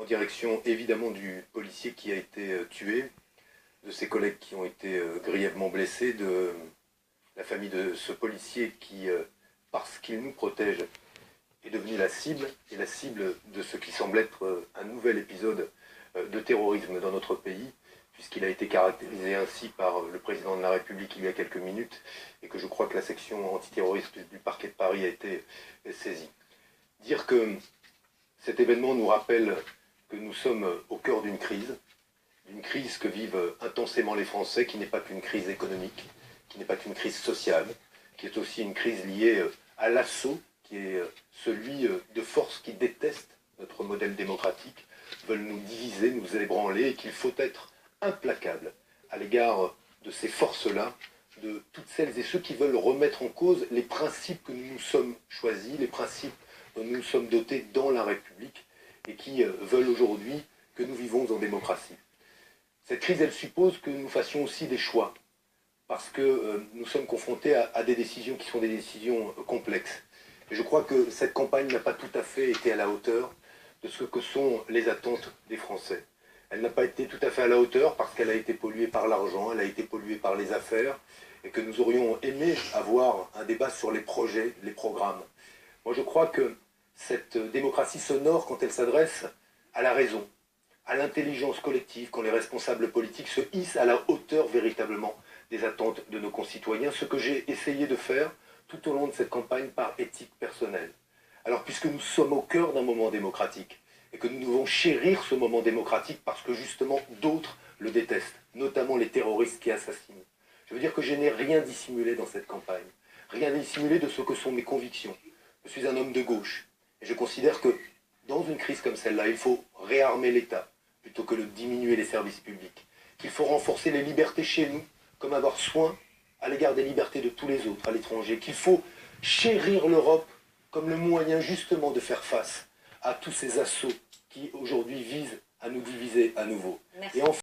en direction évidemment du policier qui a été tué, de ses collègues qui ont été grièvement blessés, de la famille de ce policier qui, parce qu'il nous protège, est devenu la cible, et la cible de ce qui semble être un nouvel épisode de terrorisme dans notre pays, puisqu'il a été caractérisé ainsi par le président de la République il y a quelques minutes, et que je crois que la section antiterroriste du parquet de Paris a été saisie. Dire que cet événement nous rappelle que nous sommes au cœur d'une crise que vivent intensément les Français, qui n'est pas qu'une crise économique, qui n'est pas qu'une crise sociale, qui est aussi une crise liée à l'assaut, qui est celui de forces qui détestent notre modèle démocratique, veulent nous diviser, nous ébranler, et qu'il faut être implacable à l'égard de ces forces-là, de toutes celles et ceux qui veulent remettre en cause les principes que nous nous sommes choisis, les principes dont nous nous sommes dotés dans la République, et qui veulent aujourd'hui que nous vivons en démocratie. Cette crise, elle suppose que nous fassions aussi des choix, parce que nous sommes confrontés à des décisions qui sont des décisions complexes. Et je crois que cette campagne n'a pas tout à fait été à la hauteur de ce que sont les attentes des Français. Elle n'a pas été tout à fait à la hauteur parce qu'elle a été polluée par l'argent, elle a été polluée par les affaires, et que nous aurions aimé avoir un débat sur les projets, les programmes. Moi je crois que cette démocratie s'honore quand elle s'adresse à la raison, à l'intelligence collective, quand les responsables politiques se hissent à la hauteur véritablement des attentes de nos concitoyens, ce que j'ai essayé de faire tout au long de cette campagne par éthique personnelle. Alors puisque nous sommes au cœur d'un moment démocratique, et que nous devons chérir ce moment démocratique parce que justement d'autres le détestent, notamment les terroristes qui assassinent, je veux dire que je n'ai rien dissimulé dans cette campagne, rien dissimulé de ce que sont mes convictions. Je suis un homme de gauche, et je considère que dans une crise comme celle-là, il faut réarmer l'État, plutôt que de diminuer les services publics, qu'il faut renforcer les libertés chez nous, comme avoir soin à l'égard des libertés de tous les autres à l'étranger, qu'il faut chérir l'Europe comme le moyen justement de faire face à tous ces assauts qui aujourd'hui visent à nous diviser à nouveau. Merci. Et enfin,